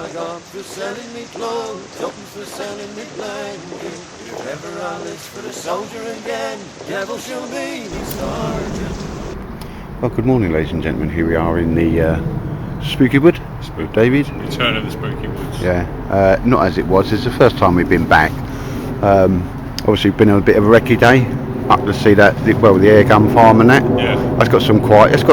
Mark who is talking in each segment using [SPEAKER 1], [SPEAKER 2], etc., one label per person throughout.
[SPEAKER 1] I got for selling me clothes, others for selling me blanket. If ever I list for the soldier again, devil shall be me sergeant.
[SPEAKER 2] Well, good morning, ladies and gentlemen. Here we are in the Spooky Wood with David.
[SPEAKER 3] Return of the Spooky Woods.
[SPEAKER 2] Yeah, not as it was. It's the first time we've been back. Obviously, we've been on a bit of a recce day. Up to see that, well, the air gun farm and that.
[SPEAKER 3] Yeah.
[SPEAKER 2] That's got some quiet. That's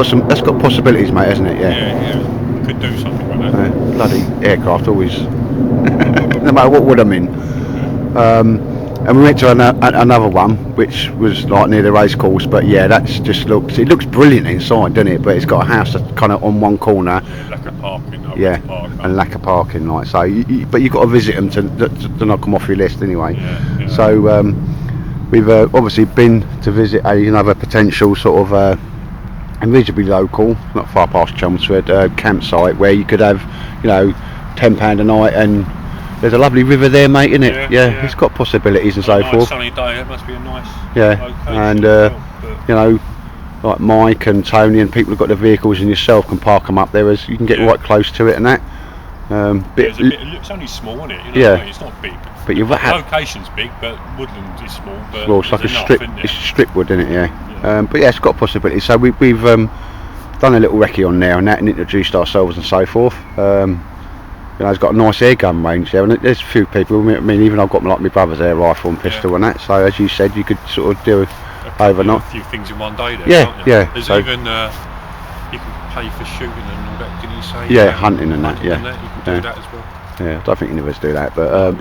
[SPEAKER 2] got possibilities, mate, hasn't it?
[SPEAKER 3] Yeah. Could do something like that.
[SPEAKER 2] Bloody aircraft always. No matter what wood I'm in. And we went to another one, which was like near the race course. But yeah, that's just it looks brilliant inside, doesn't it? But it's got a house that's kind of on one corner.
[SPEAKER 3] Yeah, lack of parking.
[SPEAKER 2] And lack of parking, like so. But you've got to visit them to knock them off your list anyway.
[SPEAKER 3] Yeah.
[SPEAKER 2] So we've obviously been to visit another potential sort of reasonably local, not far past Chelmsford, campsite where you could have, £10 a night, and there's a lovely river there, mate, isn't it? Yeah. It's got possibilities and so forth.
[SPEAKER 3] Sunny day, it must be a nice
[SPEAKER 2] and like Mike and Tony and people who've got the vehicles and yourself can park them up there, as you can get right close to it and that.
[SPEAKER 3] It's only small, isn't it? It's not big.
[SPEAKER 2] But the
[SPEAKER 3] location's big, but woodland is small. But
[SPEAKER 2] well, it's like a strip. It's strip wood, isn't it? Yeah. But yeah, it's got possibilities. So we've done a little recce on there and that, and introduced ourselves and so forth. It's got a nice air gun range there, and there's a few people. I mean, even I've got my brother's air rifle and pistol and that. So as you said, you could sort of do overnight.
[SPEAKER 3] A few things in one day there.
[SPEAKER 2] Yeah.
[SPEAKER 3] There's even you can pay for shooting and all that. Can you say?
[SPEAKER 2] Yeah, hunting and that. Yeah.
[SPEAKER 3] You can do that as well.
[SPEAKER 2] Yeah, I don't think any of us do that, but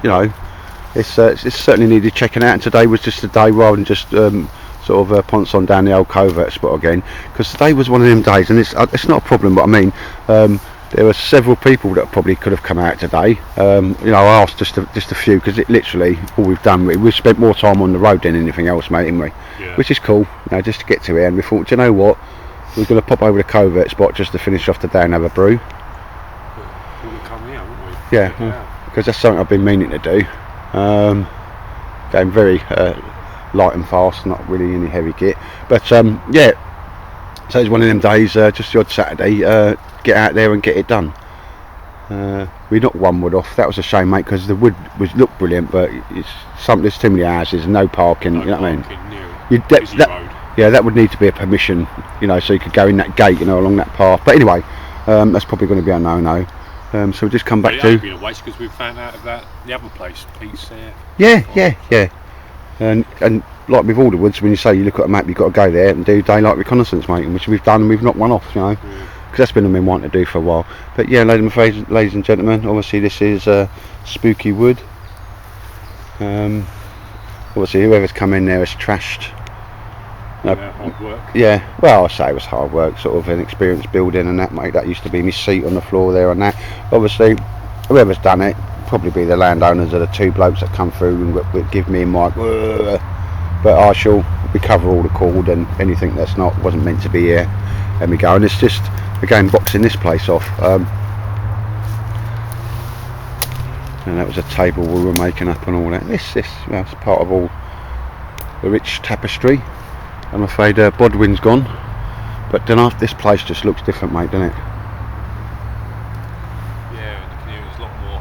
[SPEAKER 2] it's certainly needed checking out. And today was just a day rather than just sort of ponce on down the old covert spot again, because today was one of them days, and it's not a problem. But I mean, there were several people that probably could have come out today. I asked just a few, because it literally all we've done, we've spent more time on the road than anything else, mate, haven't we?
[SPEAKER 3] Yeah.
[SPEAKER 2] Which is cool, just to get to here. And we thought, do you know what? We're going to pop over the covert spot just to finish off the day and have a brew.
[SPEAKER 3] We'll come here, won't we?
[SPEAKER 2] Yeah, because that's something I've been meaning to do. Going very light and fast, not really any heavy kit. But so it's one of them days, just the odd Saturday, get out there and get it done. We knocked one wood off. That was a shame, mate, because the wood looked brilliant, but there's too many houses and no parking. You know what I mean? That would need to be a permission, so you could go in that gate, along that path. But anyway, that's probably going to be a no-no. So we'll just come back to.
[SPEAKER 3] It's been a waste because we found out about the other place, Pete's there.
[SPEAKER 2] Yeah. And like with all the woods, when you say you look at a map, you've got to go there and do daylight reconnaissance, mate, which we've done, and we've knocked one off, because that's been something we wanted to do for a while. But yeah, ladies and gentlemen, obviously this is Spooky Wood. Obviously whoever's come in there has trashed.
[SPEAKER 3] Hard work.
[SPEAKER 2] Yeah, well, I say it was hard work, sort of an experience building and that, mate. That used to be my seat on the floor there and that. Obviously, whoever's done it, probably be the landowners of the two blokes that come through and would give me and Mike. But I shall recover all the cord and anything that's wasn't meant to be here. Let me go. And it's just, again, boxing this place off. And that was a table we were making up and all that. This it's part of all the rich tapestry. I'm afraid Bodwin's gone, but then after this place just looks different, mate, doesn't it?
[SPEAKER 3] Yeah, and you can hear there's a lot more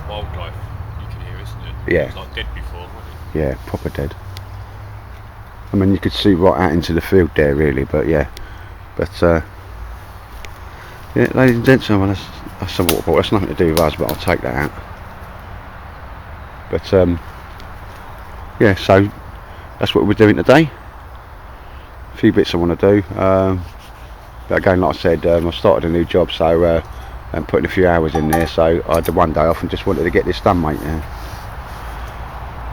[SPEAKER 3] wildlife you can hear, isn't it?
[SPEAKER 2] Yeah.
[SPEAKER 3] It was like dead before, wasn't it?
[SPEAKER 2] Yeah, proper dead. I mean, you could see right out into the field there, really, but yeah. But yeah, ladies and gentlemen, that's a water bottle. That's nothing to do with us, but I'll take that out. But yeah, so that's what we're doing today. A few bits I want to do, but again, like I said, I've started a new job, so I'm putting a few hours in there, so I had the one day off and just wanted to get this done, mate.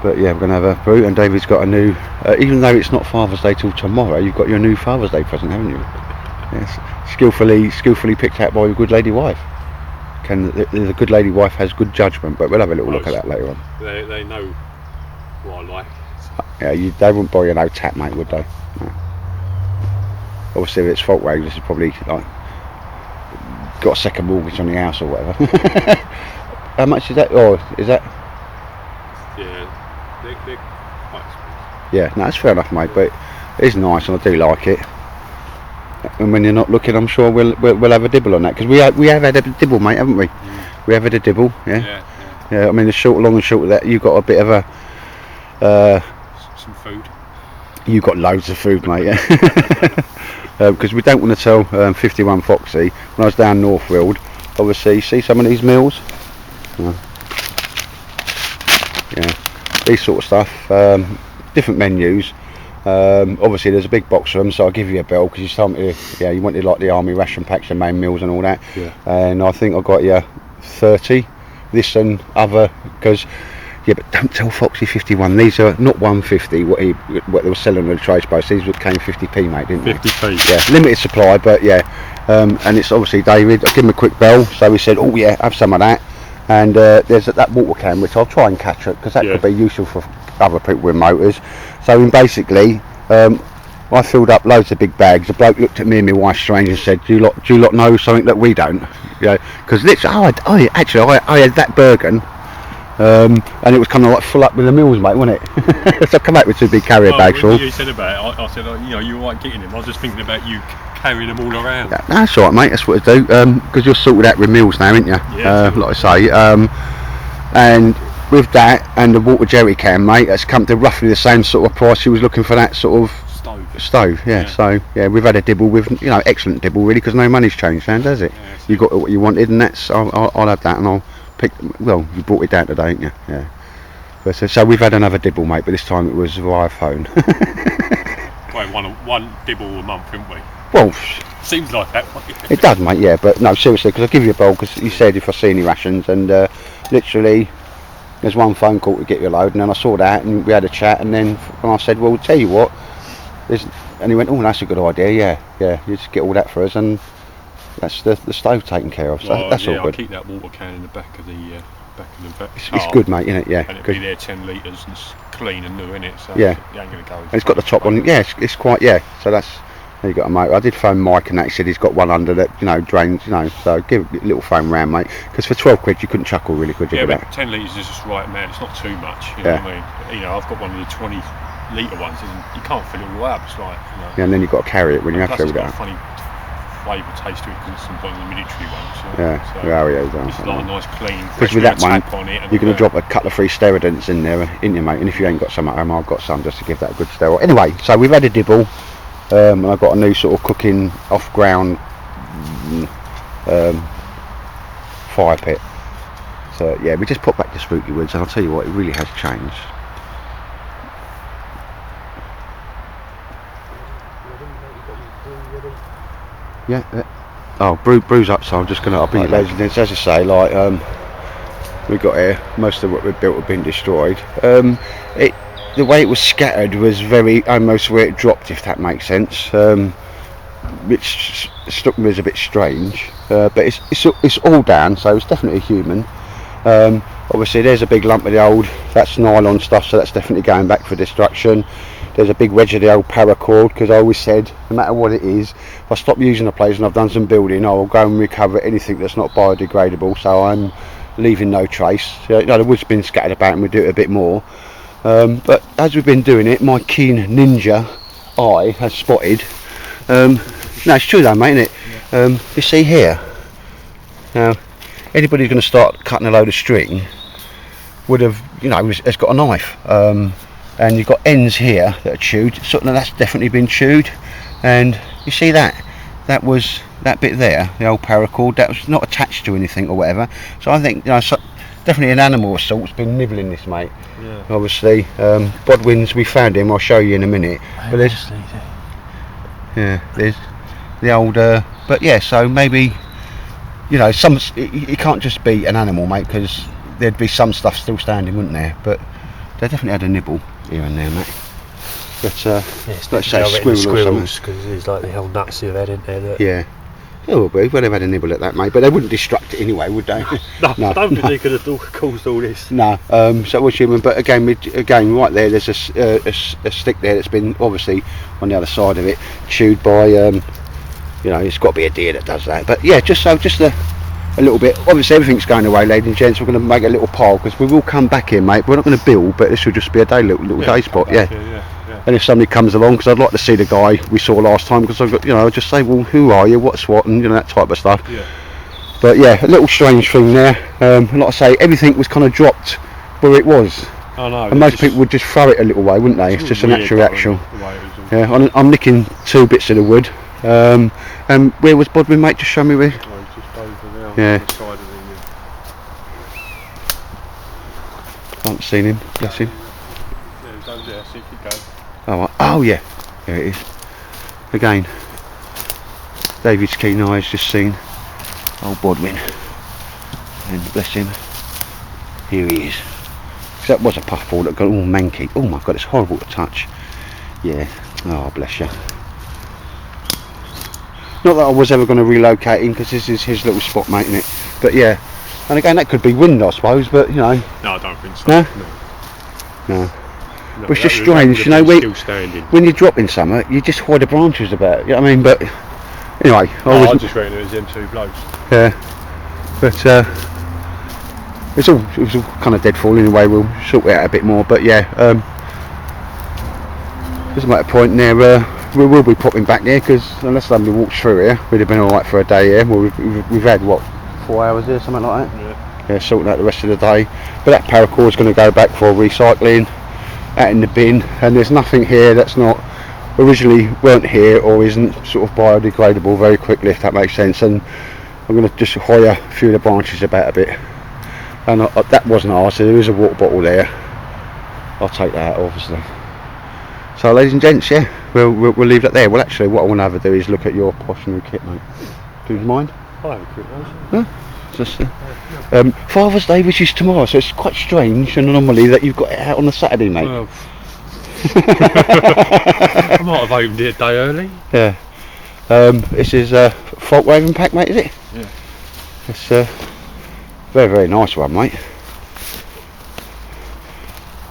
[SPEAKER 2] But yeah, we're going to have a brew, and David's got a new, even though it's not Father's Day till tomorrow, you've got your new Father's Day present, haven't you? Yes, skillfully picked out by your good lady wife. The good lady wife has good judgment, but we'll have a little look at that later on.
[SPEAKER 3] They know what I like.
[SPEAKER 2] Yeah, they wouldn't buy you no tap, mate, would they? No. Obviously, if it's fault rate, this is probably like got a second mortgage on the house or whatever. How much is that? Or is that?
[SPEAKER 3] Yeah, they're quite expensive.
[SPEAKER 2] Yeah, no, that's fair enough, mate. But it is nice, and I do like it. And when you're not looking, I'm sure we'll have a dibble on that, because we have had a dibble, mate, haven't we? We have had a dibble, yeah.
[SPEAKER 3] Yeah.
[SPEAKER 2] Yeah, I mean, the long and short of that, you got a bit of a.
[SPEAKER 3] Some food.
[SPEAKER 2] You got loads of food, mate. Yeah. Because we don't want to tell 51 Foxy when I was down Northfield. Obviously, see some of these meals. Yeah, these sort of stuff. Different menus. Obviously, there's a big box of them, so I'll give you a bell because you told me, you wanted like the army ration packs and main meals and all that.
[SPEAKER 3] Yeah.
[SPEAKER 2] And I think I got you 30. This and other, because but don't tell Foxy 51. These are not 150. What they were selling on the trade space. These came 50p, mate, didn't they?
[SPEAKER 3] 50p.
[SPEAKER 2] Yeah, limited supply, but yeah. And it's obviously David. I give him a quick bell, so he said, "Oh yeah, have some of that." And there's that water can, which I'll try and catch it because that could be useful for other people with motors. So basically, I filled up loads of big bags. The bloke looked at me and my wife strange and said, "Do you lot know something that we don't?" Because literally, I had that Bergen, and it was kind of like full up with the meals, mate, wasn't it? So I come out with 2 big carrier bags full.
[SPEAKER 3] You said about it, I said, you were right getting them. I was just thinking about you carrying them all around.
[SPEAKER 2] Yeah, that's all right, mate. That's what I do. Because you're sorted out with meals now, aren't you?
[SPEAKER 3] Yeah.
[SPEAKER 2] Like I say. And with that and the water jerry can, mate, it's come to roughly the same sort of price you was looking for that sort of stove. Yeah. So we've had a dibble with excellent dibble really, because no money's changed hands, has it?
[SPEAKER 3] Yeah,
[SPEAKER 2] you got what you wanted, and that's I'll have that, and I'll pick. Well, you brought it down today, didn't you? Yeah. But, so we've had another dibble, mate, but this time it was via phone.
[SPEAKER 3] Well, one dibble a month, haven't we?
[SPEAKER 2] Well,
[SPEAKER 3] seems like that.
[SPEAKER 2] It does, mate. Yeah, but no, seriously, because I'll give you a bowl because you said if I see any rations, and literally. There's one phone call to get you a load, and then I saw that, and we had a chat, and then I said, "Well, tell you what," and he went, "Oh, that's a good idea. Yeah, you just get all that for us, and that's the stove taken care of." So that's all good.
[SPEAKER 3] I'll keep that water can in the back of the
[SPEAKER 2] It's good, mate, isn't it? Yeah.
[SPEAKER 3] And it'll be there 10 litres, and it's clean and new, isn't it? So
[SPEAKER 2] yeah.
[SPEAKER 3] It ain't going to go.
[SPEAKER 2] And it's got the top on. Yeah, it's quite. Yeah. So that's. You got a motor. I did phone Mike, and he said he's got one under that, drains, So give a little phone round, mate. Because for 12 quid you couldn't chuckle, really, could you?
[SPEAKER 3] Yeah, but 10 litres is just right, man. It's not too much. You know what I mean? I've got one of the 20 litre ones, and you can't fill it all up. It's like,
[SPEAKER 2] Yeah, and then you've got to carry it when you have filled it up.
[SPEAKER 3] It's got a funny flavour taste to it because it's one of the military ones.
[SPEAKER 2] It's
[SPEAKER 3] like a nice clean.
[SPEAKER 2] Because with that one, you're going to drop a couple of free steroidants in there, ain't you, mate? And if you ain't got some at home, I've got some just to give that a good steroid. Anyway, so we've had a dibble. And I've got a new sort of cooking off-ground fire pit. So yeah, we just put back to Spooky Woods, and I'll tell you what, it really has changed. Yeah. Oh, brew's up, so I'm just gonna. I'll bring it later. As I say, like we got here, most of what we built have been destroyed. The way it was scattered was almost where it dropped, if that makes sense, which struck me as a bit strange, but it's all down, so it's definitely human. Obviously there's a big lump of the old, that's nylon stuff, so that's definitely going back for destruction. There's a big wedge of the old paracord, because I always said, no matter what it is, if I stop using the place and I've done some building, I will go and recover anything that's not biodegradable, so I'm leaving no trace. The wood's been scattered about and we'll do it a bit more. But as we've been doing it, my keen ninja eye has spotted. No, it's true though, mate, isn't it? Yeah. You see here. Now, anybody who's going to start cutting a load of string would have, has got a knife. And you've got ends here that are chewed. So that's definitely been chewed. And you see that? That was that bit there, the old paracord. That was not attached to anything or whatever. So I think, definitely an animal of sort's been nibbling this, mate. Yeah. Obviously, Bodwin's, we found him. I'll show you in a minute. But there's the old. But yeah, so maybe it can't just be an animal, mate, because there'd be some stuff still standing, wouldn't there? But they definitely had a nibble here and there, mate. But let's say squirrels or something.
[SPEAKER 4] Because there's like the whole nuts you've had in there.
[SPEAKER 2] Yeah. It will be, well, they've had a nibble at that, mate, but they wouldn't destruct it anyway, would they?
[SPEAKER 4] No, I don't think they could have caused all this.
[SPEAKER 2] No, so it was human, but again, right there, there's a stick there that's been, obviously, on the other side of it, chewed by, it's got to be a deer that does that. But yeah, just a little bit. Obviously, everything's going away, ladies and gents. We're going to make a little pile, because we will come back in, mate. We're not going to build, but this will just be a little day spot, yeah. And if somebody comes along, because I'd like to see the guy we saw last time, because I've got, I'll just say, well, who are you, what's what, and that type of stuff. Yeah. But yeah, a little strange thing there. Like I say, everything was kind of dropped where it was.
[SPEAKER 3] I know.
[SPEAKER 2] And most people would just throw it a little way, wouldn't they? It's just a natural reaction. Yeah, I'm nicking 2 bits of the wood. And where was Bodwin, mate? Just show me where.
[SPEAKER 3] Oh, just over there on
[SPEAKER 2] Yeah.
[SPEAKER 3] the side of the...
[SPEAKER 2] I haven't seen him, bless him.
[SPEAKER 3] Yeah, it's over there, see if you go.
[SPEAKER 2] Oh, oh yeah, there it is. Again, David's keen eyes just seen old Bodwin. And bless him, here he is. So that was a puffball that got all manky. Oh my god, it's horrible to touch. Yeah, oh bless you. Not that I was ever going to relocate him, because this is his little spot, mate, innit? But yeah, and again, that could be wind, I suppose, but you know.
[SPEAKER 3] No, I don't think so.
[SPEAKER 2] No?
[SPEAKER 3] No.
[SPEAKER 2] No. But it's just strange, you know, when you're dropping something, you just hide the branches about, you know what I mean? But anyway,
[SPEAKER 3] I just reckon it was them 2 blokes.
[SPEAKER 2] Yeah, but it was all kind of deadfall anyway. We'll sort it out a bit more, but yeah, there's a matter point there. We will be popping back there, because unless somebody walks through here, we'd have been alright for a day here. Well, we've had what, 4 hours here, something like that. Yeah, sorting out the rest of the day. But that paracord is going to go back for recycling, out in the bin, and there's nothing here that's not originally weren't here or isn't sort of biodegradable very quickly, if that makes sense. And I'm going to just hire a few of the branches about a bit. And that wasn't ours, so there is a water bottle there. I'll take that out, obviously. So ladies and gents, yeah, we'll leave that there. Well, actually, what I want to have to do is look at your posh new kit, mate. Do you mind?
[SPEAKER 3] I'll have a quick one.
[SPEAKER 2] No? Just, Father's Day, which is tomorrow, so it's quite strange and anomaly that you've got it out on the Saturday, mate.
[SPEAKER 3] Well, I might have opened it a day early.
[SPEAKER 2] Yeah. This is a Fault Raven pack, mate, is it?
[SPEAKER 3] Yeah.
[SPEAKER 2] It's a very, very nice one, mate.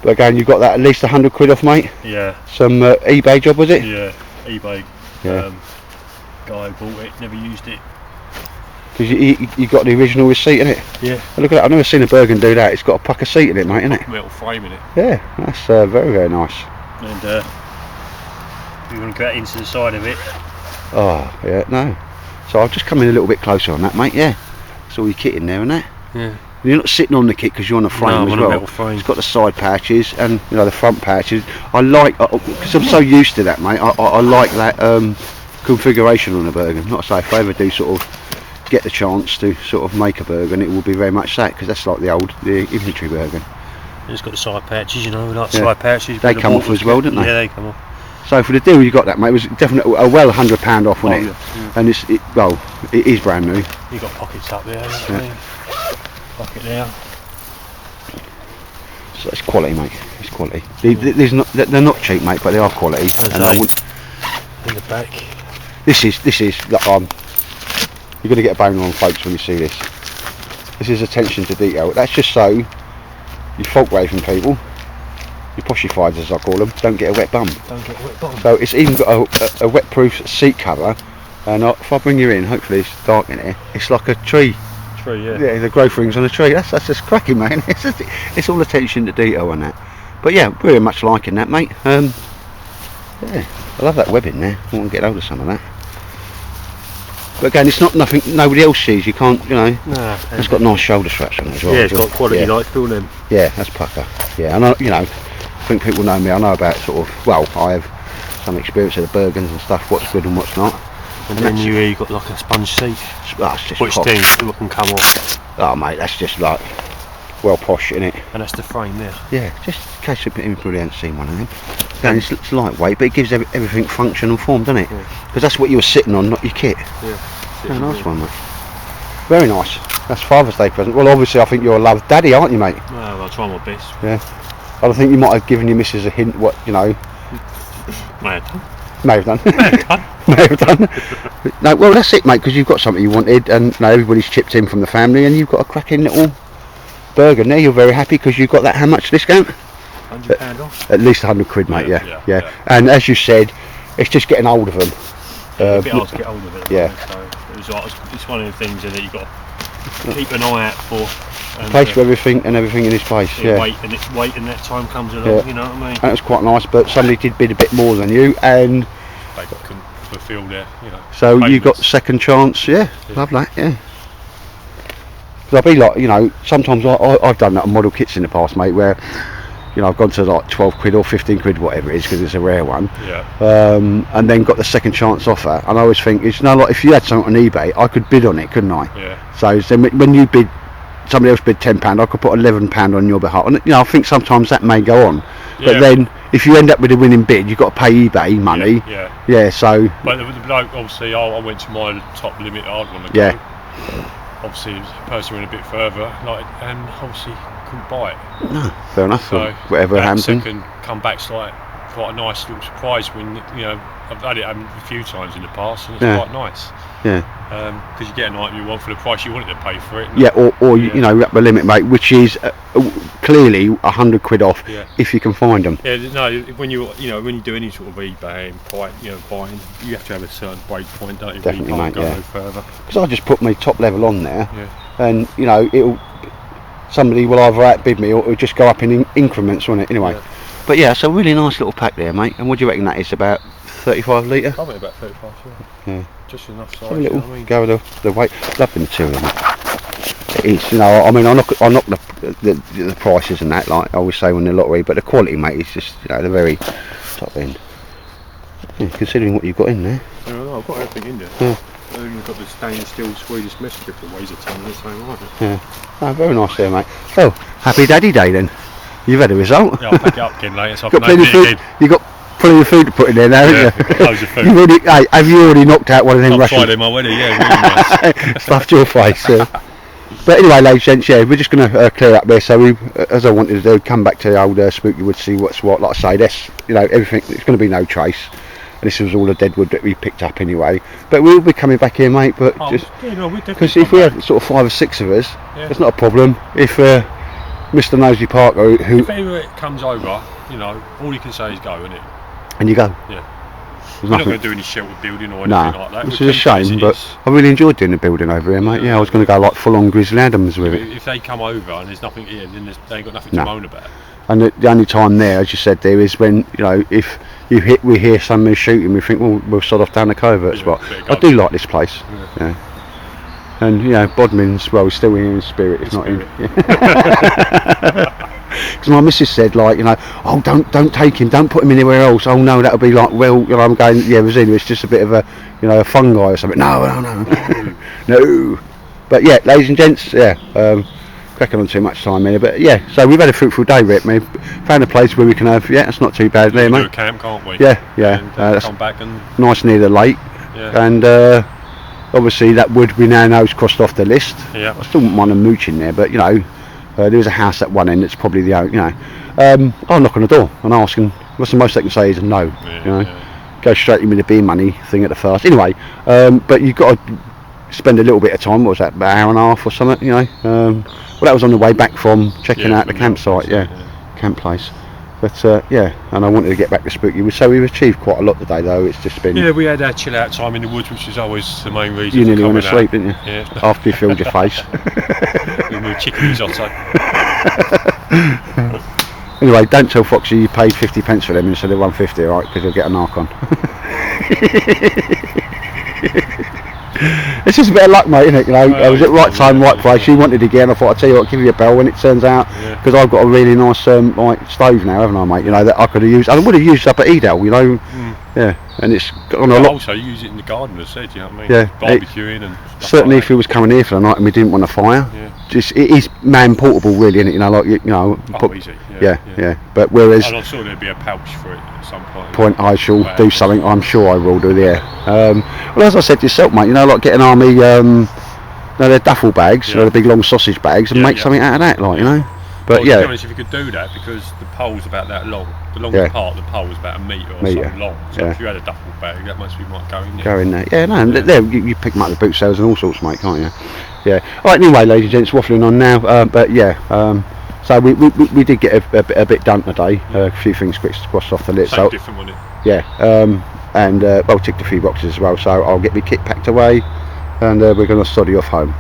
[SPEAKER 2] But again, you've got that at least 100 quid off, mate.
[SPEAKER 3] Yeah.
[SPEAKER 2] Some eBay job, was it?
[SPEAKER 3] Yeah, eBay.
[SPEAKER 2] Yeah.
[SPEAKER 3] Guy bought it, never used it.
[SPEAKER 2] Because you got the original receipt in it.
[SPEAKER 3] Yeah.
[SPEAKER 2] Oh, look at that, I've never seen a Bergen do that. It's got a pucker seat in it, mate, isn't it?
[SPEAKER 3] Metal frame in it.
[SPEAKER 2] Yeah, that's very, very nice.
[SPEAKER 4] And you want to get into the side of it.
[SPEAKER 2] Oh, yeah, no. So I'll just come in a little bit closer on that, mate, yeah. That's all your kit in there, isn't it?
[SPEAKER 4] Yeah.
[SPEAKER 2] You're not sitting on the kit because you're on a frame
[SPEAKER 4] I'm
[SPEAKER 2] as
[SPEAKER 4] on
[SPEAKER 2] well.
[SPEAKER 4] a metal frame.
[SPEAKER 2] It's got the side patches and the front patches. I like, because I'm so used to that, mate. I like that configuration on a Bergen. Not to say if I ever do sort of get the chance to sort of make a Bergen, it will be very much that, because that's like the infantry Bergen.
[SPEAKER 4] And it's got the side patches, you know, like side patches.
[SPEAKER 2] They come off as well, don't they?
[SPEAKER 4] Yeah, they come off.
[SPEAKER 2] So for the deal you got that, mate, it was definitely well £100 off, wasn't it?
[SPEAKER 4] Yeah.
[SPEAKER 2] And it is brand new.
[SPEAKER 4] You got pockets up there.
[SPEAKER 2] Yeah.
[SPEAKER 4] Pocket there.
[SPEAKER 2] So it's quality, mate. It's quality. They're not cheap, mate, but they are quality. And I wouldn't.
[SPEAKER 4] In the back.
[SPEAKER 2] This is you're going to get a bone on, folks, when you see this. This is attention to detail. That's just so you Fault Raven people, you poshifieds as I call them, don't get a wet bum.
[SPEAKER 4] Don't get a wet bum.
[SPEAKER 2] So it's even got a wet-proof seat cover, and if I bring you in, hopefully it's dark in here. It's like a tree. Yeah, the growth rings on a tree. That's just cracking, man. It's all attention to detail on that. But yeah, very much liking that, mate. Yeah, I love that webbing there. I want to get hold of some of that. But again, it's not nothing nobody else sees. You can't, Nah. It's got nice shoulder straps on it as well.
[SPEAKER 4] Yeah, it's got quality, like filling them.
[SPEAKER 2] Yeah, that's pucker. Yeah, and I think people know me. I know about sort of. Well, I have some experience of the Bergens and stuff. What's good and what's not.
[SPEAKER 4] And then you got like a sponge seat.
[SPEAKER 2] It's just
[SPEAKER 4] which
[SPEAKER 2] posh.
[SPEAKER 4] thing it can come off.
[SPEAKER 2] Oh mate, that's just like well posh, isn't it?
[SPEAKER 4] And that's the frame there.
[SPEAKER 2] Yeah, just in case people haven't seen one of them. Again, it's lightweight, but it gives everything function and form, doesn't it? Because that's what you were sitting on, not your kit.
[SPEAKER 4] Yeah.
[SPEAKER 2] Oh, nice one, mate. Very nice. That's Father's Day present. Well, obviously, I think you're a loved daddy, aren't you, mate?
[SPEAKER 4] Well, I'll try my best.
[SPEAKER 2] Yeah. I think you might have given your missus a hint. What
[SPEAKER 4] May have done.
[SPEAKER 2] May have done. May have done. No, well, that's it, mate. Because you've got something you wanted, and everybody's chipped in from the family, and you've got a cracking little Bergen there. You're very happy because you've got that. How much discount?
[SPEAKER 4] £100 off.
[SPEAKER 2] At least 100 quid, mate.
[SPEAKER 3] Yeah.
[SPEAKER 2] Yeah. And as you said, it's just getting hold of them.
[SPEAKER 4] A bit hard to get hold of it.
[SPEAKER 2] Yeah.
[SPEAKER 4] So it's one of the things that you've got to keep an eye out for. And,
[SPEAKER 2] place for everything and everything in its place. Yeah.
[SPEAKER 4] Wait and that time comes along.
[SPEAKER 2] Yeah.
[SPEAKER 4] You know what I mean?
[SPEAKER 2] And it was quite nice, but somebody did bid a bit more than you, and
[SPEAKER 3] They couldn't fulfil their,
[SPEAKER 2] so you
[SPEAKER 3] payments.
[SPEAKER 2] got second chance. Yeah, love that. Yeah. Because I'll be like, you know, sometimes I've done that on model kits in the past, mate, where, you know, I've gone to like 12 quid or 15 quid, whatever it is, because it's a rare one.
[SPEAKER 3] Yeah.
[SPEAKER 2] And then got the second chance offer. And I always think, it's, you know, like if you had something on eBay, I could bid on it, couldn't I?
[SPEAKER 3] Yeah.
[SPEAKER 2] So then when you bid, somebody else bid £10, I could put £11 on your behalf. And, you know, I think sometimes that may go on. But
[SPEAKER 3] Yeah.
[SPEAKER 2] then, if you end up with a winning bid, you've got to pay eBay money.
[SPEAKER 3] Yeah.
[SPEAKER 2] Yeah, so...
[SPEAKER 3] But the bloke, obviously, I went to my top limit I'd want to go.
[SPEAKER 2] Yeah.
[SPEAKER 3] Obviously, it was a person went a bit further, like, and obviously couldn't buy it.
[SPEAKER 2] No, fair enough.
[SPEAKER 3] So
[SPEAKER 2] whatever
[SPEAKER 3] that
[SPEAKER 2] happens.
[SPEAKER 3] second comeback's like quite a nice little surprise when, you know, I've had it happen a few times in the past, and it's
[SPEAKER 2] Yeah.
[SPEAKER 3] quite nice.
[SPEAKER 2] Yeah.
[SPEAKER 3] Because you get an item you want for the price you wanted to pay for it.
[SPEAKER 2] Yeah, or
[SPEAKER 3] Yeah.
[SPEAKER 2] you know, up the limit, mate, which is clearly 100 quid off
[SPEAKER 3] Yeah.
[SPEAKER 2] if you can find them.
[SPEAKER 3] Yeah, no. When you do any sort of eBay and buying, you have to have a certain break point, don't you?
[SPEAKER 2] Definitely,
[SPEAKER 3] you can't
[SPEAKER 2] mate,
[SPEAKER 3] go
[SPEAKER 2] yeah.
[SPEAKER 3] no further.
[SPEAKER 2] Because I just put my top level on there,
[SPEAKER 3] Yeah.
[SPEAKER 2] and you know, somebody will either outbid me or it'll just go up in increments, won't it? Anyway,
[SPEAKER 3] Yeah.
[SPEAKER 2] but yeah, it's a really nice little pack there, mate. And what do you reckon that is? About 35 litre?
[SPEAKER 3] Probably about 35.
[SPEAKER 2] Yeah.
[SPEAKER 3] Just enough size.
[SPEAKER 2] Have a
[SPEAKER 3] You
[SPEAKER 2] little
[SPEAKER 3] know what I mean?
[SPEAKER 2] go with the weight. Love the material, mate. It is, you know. I mean, I knock the prices and that, like I always say when the lottery, but the quality, mate, is just, you know, the very top end. Yeah, considering what you've got in there.
[SPEAKER 3] Yeah, no, I've got everything in there.
[SPEAKER 2] Yeah.
[SPEAKER 3] I've even got the stainless steel Swedish mesh strip that weighs a ton the same way.
[SPEAKER 2] Yeah. Oh, very nice there, mate. Well, happy Daddy Day then. You've had a result.
[SPEAKER 3] Yeah, I'll pick it up again later so I
[SPEAKER 2] Got
[SPEAKER 3] can
[SPEAKER 2] plenty
[SPEAKER 3] open
[SPEAKER 2] of
[SPEAKER 3] it
[SPEAKER 2] food.
[SPEAKER 3] again.
[SPEAKER 2] You got plenty of food to put in there now,
[SPEAKER 3] Yeah,
[SPEAKER 2] haven't you?
[SPEAKER 3] I've got loads of food.
[SPEAKER 2] You've already, hey, have you already knocked out one of them
[SPEAKER 3] On
[SPEAKER 2] Russian?
[SPEAKER 3] Friday my wedding, yeah, really nice.
[SPEAKER 2] Stuffed your face. But anyway, ladies and gents, yeah, we're just going to clear up there. So we, as I wanted to do, come back to the old Spooky Wood, see what's what. Like I say, that's, you know, everything. It's going to be no trace. And this was all the dead wood that we picked up anyway. But we'll be coming back here, mate. But
[SPEAKER 3] Oh,
[SPEAKER 2] just
[SPEAKER 3] yeah, no, we definitely
[SPEAKER 2] because if
[SPEAKER 3] come
[SPEAKER 2] we
[SPEAKER 3] back.
[SPEAKER 2] had sort of 5 or 6 of us,
[SPEAKER 3] Yeah.
[SPEAKER 2] it's not a problem. If Mr. Nosy Parker, who
[SPEAKER 3] If anyone comes over, you know, all you can say is go, innit?
[SPEAKER 2] and you go,
[SPEAKER 3] Yeah.
[SPEAKER 2] there's
[SPEAKER 3] We're not
[SPEAKER 2] nothing.
[SPEAKER 3] going to do any shelter building or anything
[SPEAKER 2] No,
[SPEAKER 3] like that.
[SPEAKER 2] which
[SPEAKER 3] We'll
[SPEAKER 2] is a
[SPEAKER 3] keep it as
[SPEAKER 2] shame,
[SPEAKER 3] it
[SPEAKER 2] but
[SPEAKER 3] is.
[SPEAKER 2] I really enjoyed doing the building over here, mate. Yeah, I was going to go like full on Grizzly Adams with it.
[SPEAKER 3] If they come over and there's nothing here, then they ain't got nothing
[SPEAKER 2] No.
[SPEAKER 3] to moan about.
[SPEAKER 2] And the only time there, as you said there, is when, you know, if we hear somebody shooting, we think, well, we'll sod off down the covert
[SPEAKER 3] Yeah,
[SPEAKER 2] spot.
[SPEAKER 3] bit of
[SPEAKER 2] I do like this place. Yeah. And you know, Bodmin's, well, he's still here in spirit. It's not in. Because my missus said, like, you know, oh, don't take him, don't put him anywhere else. Oh no, that'll be like, well, you know, I'm going, yeah, Rosina, it's just a bit of a, you know, a fungi or something. No. No. But yeah, ladies and gents, yeah, cracking on too much time here, but yeah, so we've had a fruitful day, Rip. We found a place where we can have, yeah, it's not too bad there,
[SPEAKER 3] We can do
[SPEAKER 2] mate.
[SPEAKER 3] a camp, can't we?
[SPEAKER 2] Yeah.
[SPEAKER 3] And
[SPEAKER 2] That's
[SPEAKER 3] come back and
[SPEAKER 2] nice near the lake,
[SPEAKER 3] yeah.
[SPEAKER 2] and obviously that wood we now know is crossed off the list.
[SPEAKER 3] Yeah.
[SPEAKER 2] I still wouldn't mind a mooch in there, but you know, there's a house at one end that's probably the only, you know. I'll knock on the door and ask, and what's the most they can say is no.
[SPEAKER 3] Yeah,
[SPEAKER 2] you know,
[SPEAKER 3] yeah.
[SPEAKER 2] go straight in with the beer money thing at the first. Anyway, but you've got to spend a little bit of time. What was that, about an hour and a half or something? You know. Well, that was on the way back from checking
[SPEAKER 3] Yeah,
[SPEAKER 2] out the
[SPEAKER 3] from the
[SPEAKER 2] campsite.
[SPEAKER 3] office,
[SPEAKER 2] Yeah, camp place. But yeah, and I wanted to get back to Spooky Wood, so we've achieved quite a lot today, though. It's just been.
[SPEAKER 3] Yeah, we had our chill out time in the woods, which is always the main reason.
[SPEAKER 2] You
[SPEAKER 3] for
[SPEAKER 2] nearly went to
[SPEAKER 3] coming
[SPEAKER 2] sleep, didn't you?
[SPEAKER 3] out. Yeah.
[SPEAKER 2] After you filled your face.
[SPEAKER 3] With my chicken risotto.
[SPEAKER 2] Anyway, don't tell Foxy you paid 50 pence for them instead of 150, alright? Because you'll get a knock on. It's just a bit of luck, mate, isn't it? You know, I was at right time, right place. You wanted again. I thought I'd tell you what, give you a bell when it turns out, because I've got a really nice like stove now, haven't I, mate? You know, that I could have used. I would have used up at Edel, you know. Yeah, and it's on a
[SPEAKER 3] But
[SPEAKER 2] lot.
[SPEAKER 3] also, you use it in the garden, as I said, you know what I mean?
[SPEAKER 2] Yeah,
[SPEAKER 3] Barbecuing and stuff
[SPEAKER 2] Certainly,
[SPEAKER 3] like
[SPEAKER 2] if he was coming here for the night and we didn't want a fire,
[SPEAKER 3] Yeah.
[SPEAKER 2] just it is man portable, really, isn't it? You know, like you know.
[SPEAKER 3] that. Oh, easy.
[SPEAKER 2] Yeah. But whereas.
[SPEAKER 3] And I'm sure there'd be a pouch for it at some
[SPEAKER 2] Point I shall
[SPEAKER 3] Wow.
[SPEAKER 2] do something. I'm sure I will do. Yeah. Well, as I said to yourself, mate, you know, like getting army, you know, their duffel bags, you know,
[SPEAKER 3] Yeah.
[SPEAKER 2] the big long sausage bags, and
[SPEAKER 3] Yeah,
[SPEAKER 2] make
[SPEAKER 3] yeah.
[SPEAKER 2] something out of that, like, you know. But
[SPEAKER 3] Well, to be
[SPEAKER 2] yeah,
[SPEAKER 3] honest, if you could do that, because the pole's about that long, the longest
[SPEAKER 2] Yeah.
[SPEAKER 3] part of the pole is about a metre or
[SPEAKER 2] Metre,
[SPEAKER 3] something long. So
[SPEAKER 2] yeah.
[SPEAKER 3] if you had a duffel bag, that must be might go in there.
[SPEAKER 2] go in there. Yeah, no, and there you pick them up at the boot sales and all sorts, mate, can't you? Yeah. All right. Anyway, ladies and gents, waffling on now. But yeah. So we did get a bit done today. A few things crossed off the list.
[SPEAKER 3] Something
[SPEAKER 2] So
[SPEAKER 3] different, wasn't it?
[SPEAKER 2] yeah. And well, ticked a few boxes as well. So I'll get my kit packed away, and we're going to soddy off home.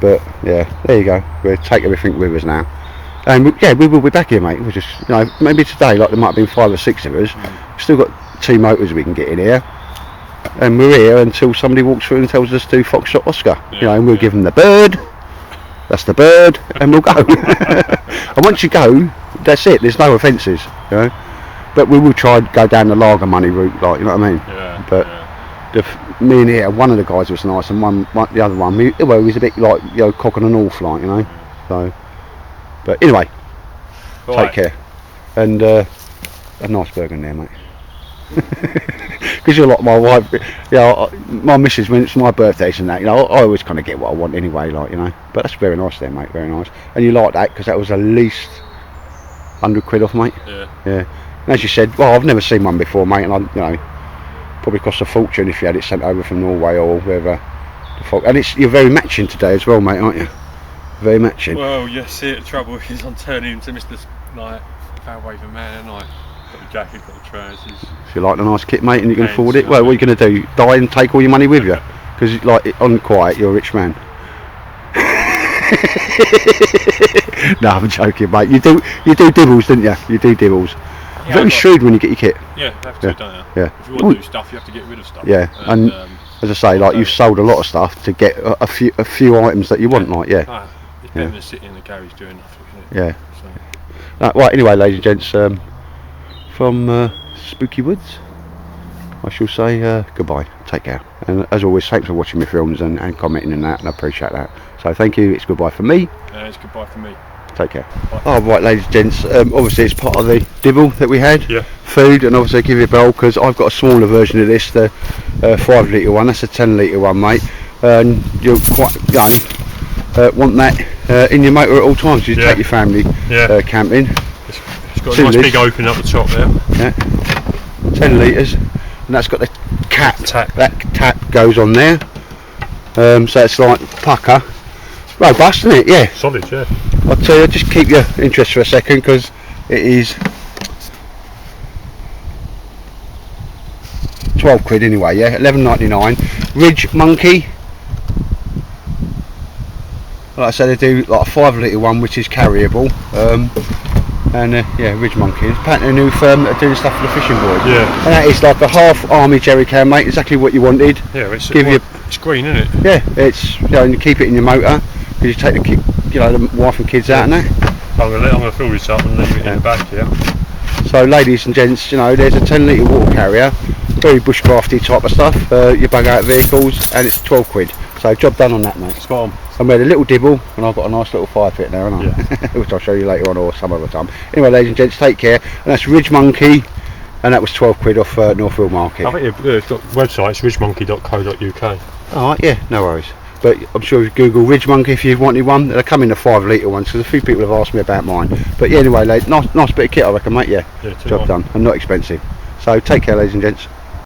[SPEAKER 2] But yeah, there you go. We'll take everything with us now. And we will be back here, mate. We'll just, you know, maybe today, like there might have been 5 or 6 of us. We've still got 2 motors we can get in here, and we're here until somebody walks through and tells us to Foxtrot Oscar. You know, and we'll give them the bird, that's the bird, and we'll go. And once you go, that's it. There's no offences, you know. But we will try and go down the lager money route, like, you know what I mean?
[SPEAKER 3] Yeah.
[SPEAKER 2] But me and here, one of the guys was nice, and the other one, he was a bit like, you know, cock and an wolf, like, you know. So, but anyway, take care, and a nice burger in there, mate. Because you're like my wife, you know, my missus, when it's my birthdays and that, you know, I always kind of get what I want anyway, like, you know. But that's very nice there, mate, very nice. And you like that because that was at least £100 off, mate. Yeah. And as you said, well, I've never seen one before, mate, and you know, probably cost a fortune if you had it sent over from Norway or wherever. And you're very matching today as well, mate, aren't you? Very matching.
[SPEAKER 3] Well, you see, the trouble is I'm turning into Mr. like foul waving man, and I got the jacket, got the trousers.
[SPEAKER 2] If you like the nice kit, mate, and you can afford it,
[SPEAKER 3] yeah.
[SPEAKER 2] well, what are you going to do? Die and take all your money with you? Because, like, on quiet, you're a rich man. No, I'm joking, mate. You do dibbles, don't you? You do dibbles.
[SPEAKER 3] Yeah,
[SPEAKER 2] Very shrewd when you get your kit.
[SPEAKER 3] Yeah, you have to, don't you?
[SPEAKER 2] Yeah.
[SPEAKER 3] If you want to do stuff, you have to get rid of stuff.
[SPEAKER 2] Yeah, and as I say, like, you've sold a lot of stuff to get a few items that you want, like, yeah.
[SPEAKER 3] It's better than sitting in the garage doing nothing, isn't it?
[SPEAKER 2] Yeah. Right, anyway, ladies and gents, from Spooky Woods, I shall say goodbye. Take care. And as always, thanks for watching my films and commenting and that, and I appreciate that. So thank you. It's goodbye from me.
[SPEAKER 3] It's goodbye from me.
[SPEAKER 2] Take care. Oh, right, ladies and gents, obviously it's part of the dibble that we had.
[SPEAKER 3] Yeah.
[SPEAKER 2] Food, and obviously give you a bell because I've got a smaller version of this, the 5 litre one. That's a 10 litre one, mate. And you'll quite, you know, want that in your motor at all times. You take your family camping.
[SPEAKER 3] It's got a nice big opening up the top there.
[SPEAKER 2] Yeah. 10 litres, and that's got the cap.
[SPEAKER 3] Tap.
[SPEAKER 2] That tap goes on there. So it's like pucker. Robust, isn't it? Yeah.
[SPEAKER 3] Solid, yeah.
[SPEAKER 2] I'll tell you, just keep your interest for a second because it is £12 anyway, yeah, £11.99. Ridge Monkey, like I said, they do like a 5 litre one which is carryable, and yeah, Ridge Monkey. It's apparently a new firm that are doing stuff for the fishing boys.
[SPEAKER 3] Yeah. And
[SPEAKER 2] that is like a half army jerry can, mate, exactly what you wanted.
[SPEAKER 3] Yeah, it's green, isn't it?
[SPEAKER 2] Yeah, it's, you know, and you keep it in your motor because you take the wife and kids out and that.
[SPEAKER 3] I'm gonna fill this up and leave it in the back here.
[SPEAKER 2] So, ladies and gents, you know, there's a 10 litre water carrier, very bushcrafty type of stuff. You bug out vehicles, and it's £12. So, job done on that, mate.
[SPEAKER 3] Spot on.
[SPEAKER 2] I made a little dibble, and I've got a nice little fire pit now, haven't I?
[SPEAKER 3] Yeah.
[SPEAKER 2] Which I'll show you later on or some other time. Anyway, ladies and gents, take care. And that's Ridge Monkey, and that was £12 off Northfield Market.
[SPEAKER 3] I think it's got websites, ridgemonkey.co.uk.
[SPEAKER 2] Alright, yeah, no worries. But I'm sure if you Google Ridge Monkey if you wanted one, they'll come in the 5 litre ones because a few people have asked me about mine. But yeah, anyway, nice bit of kit, I reckon, mate. Yeah, job done, and not expensive. So take care, ladies and gents.